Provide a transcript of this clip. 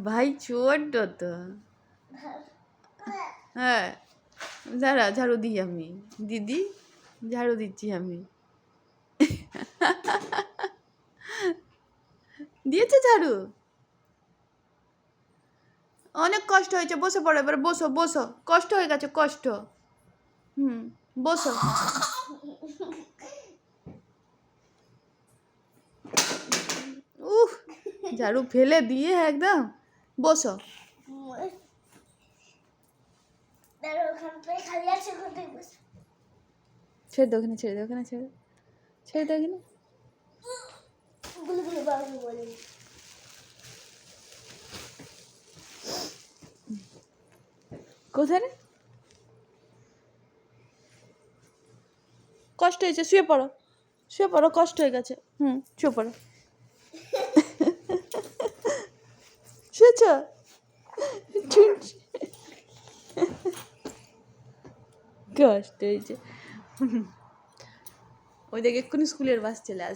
ভাই ছোট্ট তো। হ্যাঁ, দাঁড়া ঝাড়ু দিই আমি। দিদি ঝাড়ু দিচ্ছি আমি। দিয়েছে ঝাড়ু? অনেক কষ্ট হয়েছে, বসে পড়ো এবার, বসো বসো, কষ্ট হয়ে গেছে, কষ্ট। বসো। উহ, ঝাড়ু ফেলে দিয়ে একদম। বসো। ছেড়ে দাও ওখানে, ছেড়ে দাও ওখানে, ছেড়ে ছেড়ে দাও ওখানে। কোথায় রে? কষ্ট হয়েছে, শুয়ে পড়ো, শুয়ে পড়ো, কষ্ট হয়ে গেছে। শুয়ে পড়ো। শুয়েছ? কষ্ট হয়েছে। ওই দেখে এক্ষুনি স্কুলের বাস চলে আসবে।